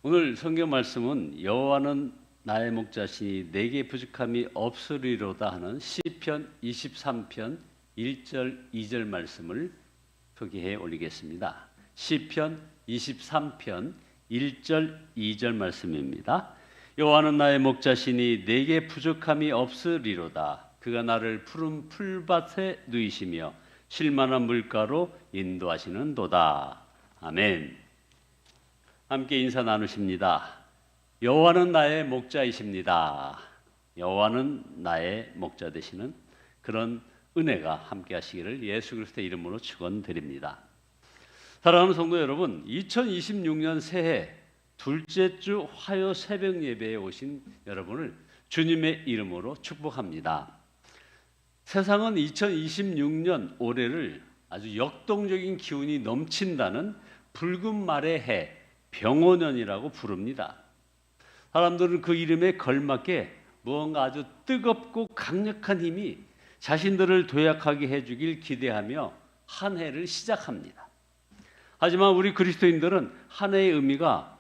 오늘 성경 말씀은 여호와는 나의 목자시니 내게 부족함이 없으리로다 하는 시편 23편 1절 2절 말씀을 소개해 올리겠습니다. 시편 23편 1절 2절 말씀입니다. 여호와는 나의 목자시니 내게 부족함이 없으리로다. 그가 나를 푸른 풀밭에 누이시며 쉴만한 물가로 인도하시는도다. 아멘. 함께 인사 나누십니다. 여호와는 나의 목자이십니다. 여호와는 나의 목자 되시는 그런 은혜가 함께 하시기를 예수 그리스도의 이름으로 축원드립니다. 사랑하는 성도 여러분, 2026년 새해 둘째 주 화요 새벽 예배에 오신 여러분을 주님의 이름으로 축복합니다. 세상은 2026년 올해를 아주 역동적인 기운이 넘친다는 붉은 말의 해 병오년이라고 부릅니다. 사람들은 그 이름에 걸맞게 무언가 아주 뜨겁고 강력한 힘이 자신들을 도약하게 해주길 기대하며 한 해를 시작합니다. 하지만 우리 그리스도인들은 한 해의 의미가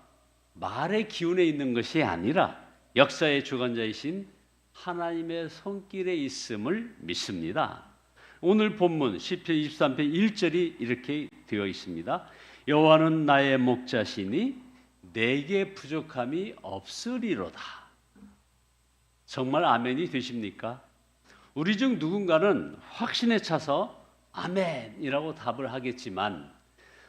말의 기운에 있는 것이 아니라 역사의 주관자이신 하나님의 손길에 있음을 믿습니다. 오늘 본문 시편 23편 1절이 이렇게 되어 있습니다. 여호와는 나의 목자시니 내게 부족함이 없으리로다. 정말 아멘이 되십니까? 우리 중 누군가는 확신에 차서 아멘이라고 답을 하겠지만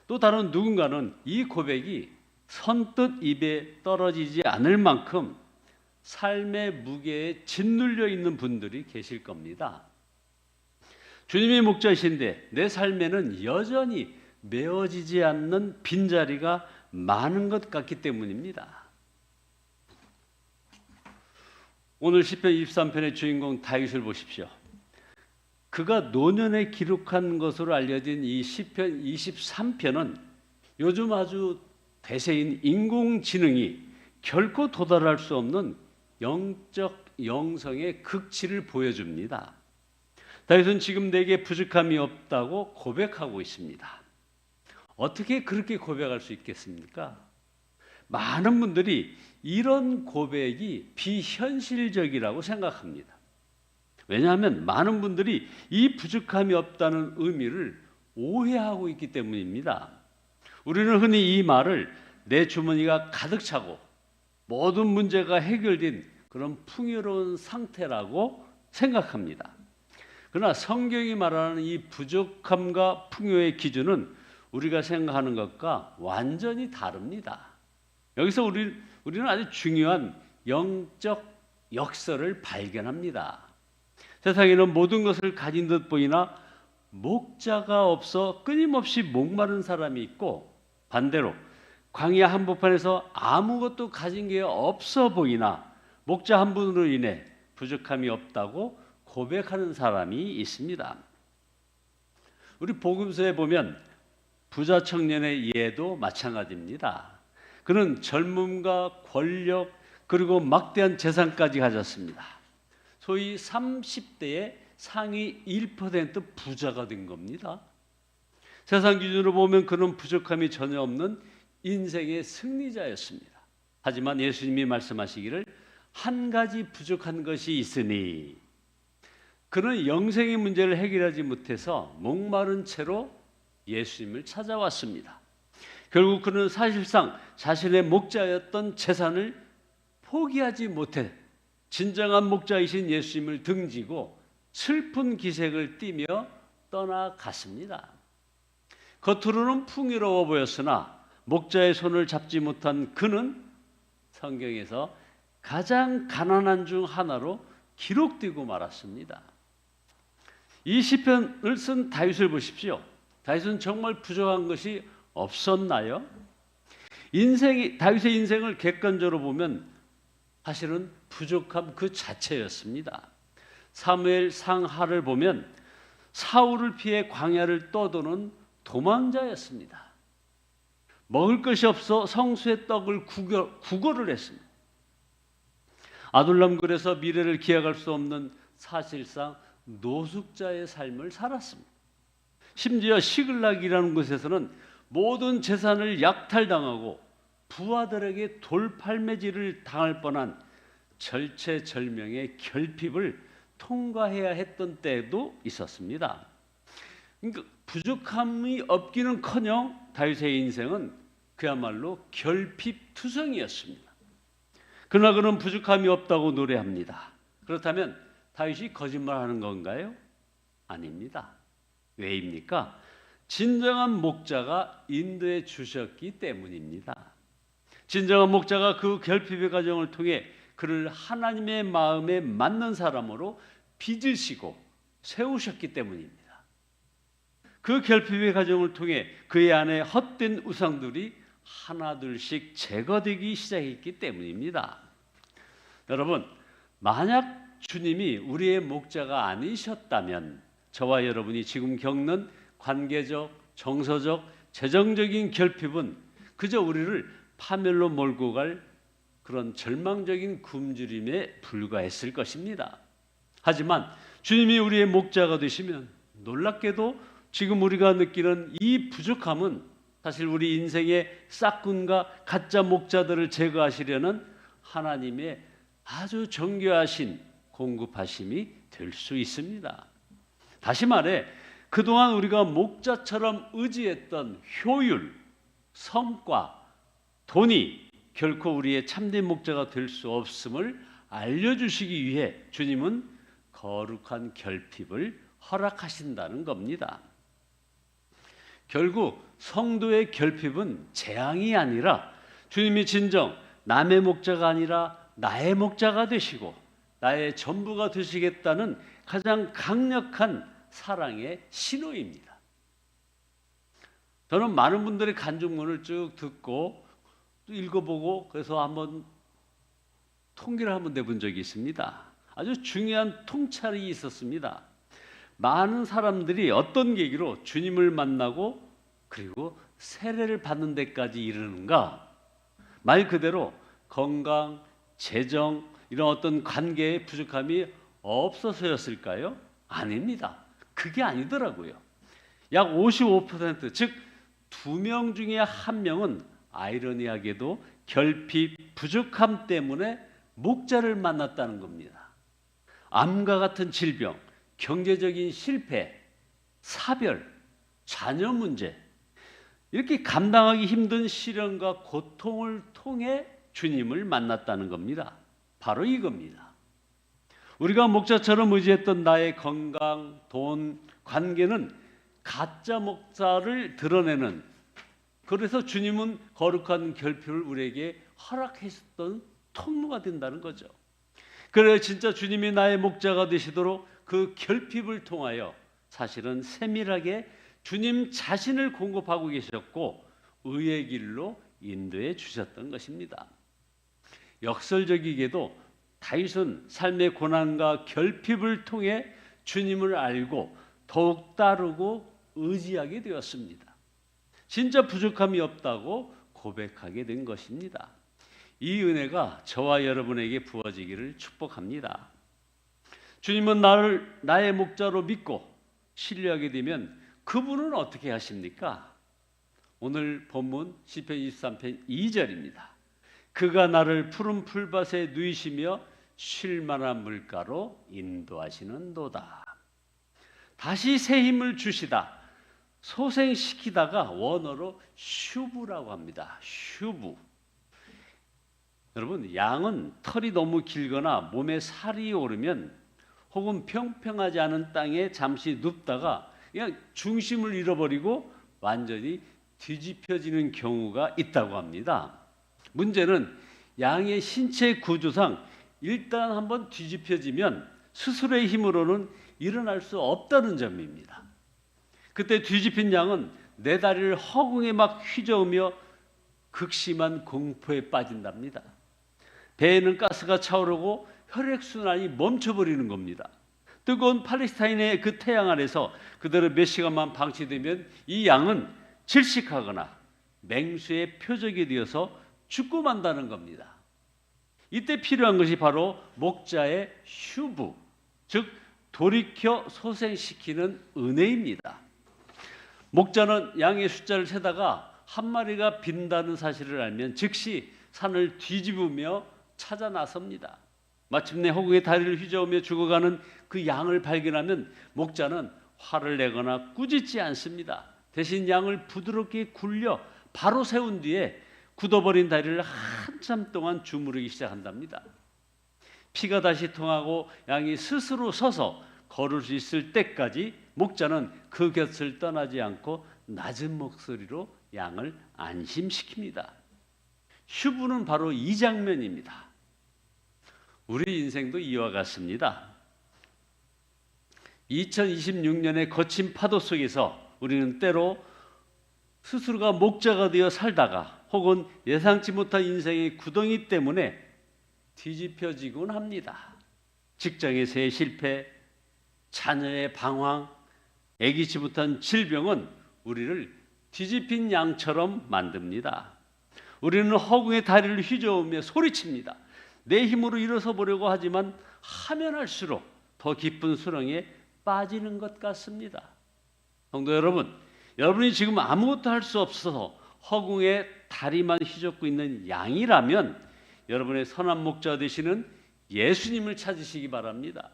또 다른 누군가는 이 고백이 선뜻 입에 떨어지지 않을 만큼 삶의 무게에 짓눌려 있는 분들이 계실 겁니다. 주님이 목자이신데 내 삶에는 여전히 메워지지 않는 빈자리가 많은 것 같기 때문입니다. 오늘 시편 23편의 주인공 다윗을 보십시오. 그가 노년에 기록한 것으로 알려진 이 시편 23편은 요즘 아주 대세인 인공지능이 결코 도달할 수 없는 영적 영성의 극치를 보여줍니다. 다윗은 지금 내게 부족함이 없다고 고백하고 있습니다. 어떻게 그렇게 고백할 수 있겠습니까? 많은 분들이 이런 고백이 비현실적이라고 생각합니다. 왜냐하면 많은 분들이 이 부족함이 없다는 의미를 오해하고 있기 때문입니다. 우리는 흔히 이 말을 내 주머니가 가득 차고 모든 문제가 해결된 그런 풍요로운 상태라고 생각합니다. 그러나 성경이 말하는 이 부족함과 풍요의 기준은 우리가 생각하는 것과 완전히 다릅니다. 여기서 우리는 아주 중요한 영적 역설을 발견합니다. 세상에는 모든 것을 가진 듯 보이나 목자가 없어 끊임없이 목마른 사람이 있고 반대로 광야 한복판에서 아무것도 가진 게 없어 보이나 목자 한 분으로 인해 부족함이 없다고 고백하는 사람이 있습니다. 우리 복음서에 보면 부자 청년의 예도 마찬가지입니다. 그는 젊음과 권력 그리고 막대한 재산까지 가졌습니다. 소위 30대의 상위 1% 부자가 된 겁니다. 세상 기준으로 보면 그는 부족함이 전혀 없는 인생의 승리자였습니다. 하지만 예수님이 말씀하시기를 한 가지 부족한 것이 있으니 그는 영생의 문제를 해결하지 못해서 목마른 채로 예수님을 찾아왔습니다. 결국 그는 사실상 자신의 목자였던 재산을 포기하지 못해 진정한 목자이신 예수님을 등지고 슬픈 기색을 띠며 떠나갔습니다. 겉으로는 풍요로워 보였으나 목자의 손을 잡지 못한 그는 성경에서 가장 가난한 중 하나로 기록되고 말았습니다. 이 시편을 쓴 다윗을 보십시오. 다윗은 정말 부족한 것이 없었나요? 다윗의 인생을 객관적으로 보면 사실은 부족함 그 자체였습니다. 사무엘 상하를 보면 사울을 피해 광야를 떠도는 도망자였습니다. 먹을 것이 없어 성수의 떡을 구걸을 했습니다. 아둘람굴에서 미래를 기약할 수 없는 사실상 노숙자의 삶을 살았습니다. 심지어 시글락이라는 곳에서는 모든 재산을 약탈당하고 부하들에게 돌팔매질을 당할 뻔한 절체절명의 결핍을 통과해야 했던 때도 있었습니다. 그러니까 부족함이 없기는커녕 다윗의 인생은 그야말로 결핍투성이었습니다. 그러나 그는 부족함이 없다고 노래합니다. 그렇다면 다윗이 거짓말하는 건가요? 아닙니다. 왜입니까? 진정한 목자가 인도해 주셨기 때문입니다. 진정한 목자가 그 결핍의 과정을 통해 그를 하나님의 마음에 맞는 사람으로 빚으시고 세우셨기 때문입니다. 그 결핍의 과정을 통해 그의 안에 헛된 우상들이 하나둘씩 제거되기 시작했기 때문입니다. 여러분, 만약 주님이 우리의 목자가 아니셨다면 저와 여러분이 지금 겪는 관계적, 정서적, 재정적인 결핍은 그저 우리를 파멸로 몰고 갈 그런 절망적인 굶주림에 불과했을 것입니다. 하지만 주님이 우리의 목자가 되시면 놀랍게도 지금 우리가 느끼는 이 부족함은 사실 우리 인생의 싹군과 가짜 목자들을 제거하시려는 하나님의 아주 정교하신 공급하심이 될 수 있습니다. 다시 말해 그동안 우리가 목자처럼 의지했던 효율, 성과, 돈이 결코 우리의 참된 목자가 될 수 없음을 알려주시기 위해 주님은 거룩한 결핍을 허락하신다는 겁니다. 결국 성도의 결핍은 재앙이 아니라 주님이 진정 남의 목자가 아니라 나의 목자가 되시고 나의 전부가 되시겠다는 가장 강력한 사랑의 신호입니다. 저는 많은 분들의 간증문을 쭉 듣고 또 읽어보고 그래서 한번 통계를 한번 내본 적이 있습니다. 아주 중요한 통찰이 있었습니다. 많은 사람들이 어떤 계기로 주님을 만나고 그리고 세례를 받는 데까지 이르는가? 말 그대로 건강, 재정 이런 어떤 관계의 부족함이 없어서였을까요? 아닙니다. 그게 아니더라고요. 약 55%, 즉 2명 중에 1명은 아이러니하게도 결핍, 부족함 때문에 목자를 만났다는 겁니다. 암과 같은 질병, 경제적인 실패, 사별, 자녀 문제 이렇게 감당하기 힘든 시련과 고통을 통해 주님을 만났다는 겁니다. 바로 이겁니다. 우리가 목자처럼 의지했던 나의 건강, 돈, 관계는 가짜 목자를 드러내는 그래서 주님은 거룩한 결핍을 우리에게 허락했던 통로가 된다는 거죠. 그래 진짜 주님이 나의 목자가 되시도록 그 결핍을 통하여 사실은 세밀하게 주님 자신을 공급하고 계셨고 의의 길로 인도해 주셨던 것입니다. 역설적이게도 다윗은 삶의 고난과 결핍을 통해 주님을 알고 더욱 따르고 의지하게 되었습니다. 진짜 부족함이 없다고 고백하게 된 것입니다. 이 은혜가 저와 여러분에게 부어지기를 축복합니다. 주님은 나를 나의 목자로 믿고 신뢰하게 되면 그분은 어떻게 하십니까? 오늘 본문 시편 23편 2절입니다. 그가 나를 푸른 풀밭에 누이시며 쉴 만한 물가로 인도하시는도다. 다시 새 힘을 주시다. 소생시키다가 원어로 슈브라고 합니다. 슈브. 여러분, 양은 털이 너무 길거나 몸에 살이 오르면 혹은 평평하지 않은 땅에 잠시 눕다가 그냥 중심을 잃어버리고 완전히 뒤집혀지는 경우가 있다고 합니다. 문제는 양의 신체 구조상 일단 한번 뒤집혀지면 스스로의 힘으로는 일어날 수 없다는 점입니다. 그때 뒤집힌 양은 네 다리를 허공에 막 휘저으며 극심한 공포에 빠진답니다. 배에는 가스가 차오르고 혈액순환이 멈춰버리는 겁니다. 뜨거운 팔레스타인의 그 태양 아래서 그대로 몇 시간만 방치되면 이 양은 질식하거나 맹수의 표적이 되어서 죽고 만다는 겁니다. 이때 필요한 것이 바로 목자의 슈브, 즉 돌이켜 소생시키는 은혜입니다. 목자는 양의 숫자를 세다가 한 마리가 빈다는 사실을 알면 즉시 산을 뒤집으며 찾아 나섭니다. 마침내 허공에 다리를 휘저으며 죽어가는 그 양을 발견하면 목자는 화를 내거나 꾸짖지 않습니다. 대신 양을 부드럽게 굴려 바로 세운 뒤에 굳어버린 다리를 한참 동안 주무르기 시작한답니다. 피가 다시 통하고 양이 스스로 서서 걸을 수 있을 때까지 목자는 그 곁을 떠나지 않고 낮은 목소리로 양을 안심시킵니다. 휴브는 바로 이 장면입니다. 우리 인생도 이와 같습니다. 2026년의 거친 파도 속에서 우리는 때로 스스로가 목자가 되어 살다가 혹은 예상치 못한 인생의 구덩이 때문에 뒤집혀지곤 합니다. 직장에서의 실패, 자녀의 방황, 예기치 못한 질병은 우리를 뒤집힌 양처럼 만듭니다. 우리는 허공에 다리를 휘저으며 소리칩니다. 내 힘으로 일어서 보려고 하지만 하면 할수록 더 깊은 수렁에 빠지는 것 같습니다. 성도 여러분, 여러분이 지금 아무것도 할 수 없어서 허공에 다리만 휘젓고 있는 양이라면 여러분의 선한 목자 되시는 예수님을 찾으시기 바랍니다.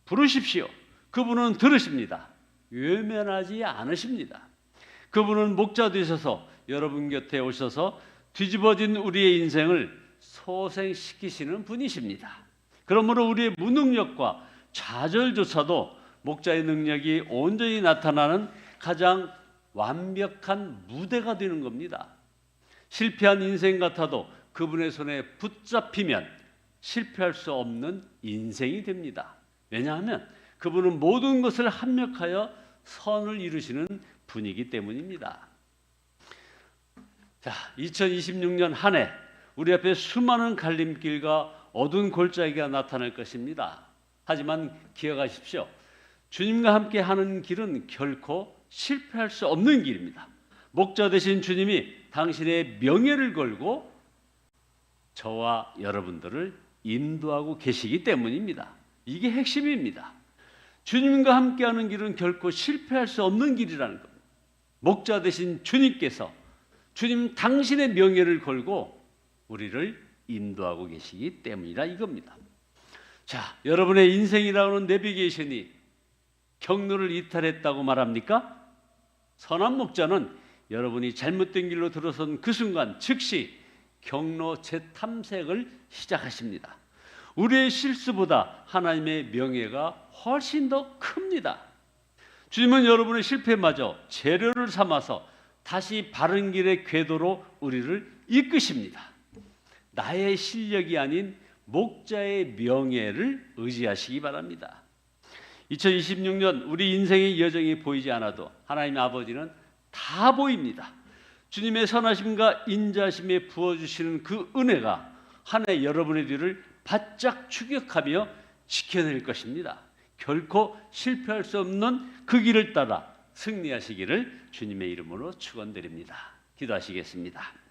부르십시오. 그분은 들으십니다. 외면하지 않으십니다. 그분은 목자 되셔서 여러분 곁에 오셔서 뒤집어진 우리의 인생을 소생시키시는 분이십니다. 그러므로 우리의 무능력과 좌절조차도 목자의 능력이 온전히 나타나는 가장 완벽한 무대가 되는 겁니다. 실패한 인생 같아도 그분의 손에 붙잡히면 실패할 수 없는 인생이 됩니다. 왜냐하면 그분은 모든 것을 합력하여 선을 이루시는 분이기 때문입니다. 자, 2026년 한 해 우리 앞에 수많은 갈림길과 어두운 골짜기가 나타날 것입니다. 하지만 기억하십시오. 주님과 함께 하는 길은 결코 실패할 수 없는 길입니다. 목자 되신 주님이 당신의 명예를 걸고 저와 여러분들을 인도하고 계시기 때문입니다. 이게 핵심입니다. 주님과 함께하는 길은 결코 실패할 수 없는 길이라는 겁니다. 목자 되신 주님께서 주님 당신의 명예를 걸고 우리를 인도하고 계시기 때문이라 이겁니다. 자, 여러분의 인생이라고 하는 내비게이션이 경로를 이탈했다고 말합니까? 선한 목자는 여러분이 잘못된 길로 들어선 그 순간 즉시 경로 재탐색을 시작하십니다. 우리의 실수보다 하나님의 명예가 훨씬 더 큽니다. 주님은 여러분의 실패마저 재료를 삼아서 다시 바른 길의 궤도로 우리를 이끄십니다. 나의 실력이 아닌 목자의 명예를 의지하시기 바랍니다. 2026년 우리 인생의 여정이 보이지 않아도 하나님 아버지는 다 보입니다. 주님의 선하심과 인자심에 부어주시는 그 은혜가 한 해 여러분의 뒤를 바짝 추격하며 지켜낼 것입니다. 결코 실패할 수 없는 그 길을 따라 승리하시기를 주님의 이름으로 축원드립니다. 기도하시겠습니다.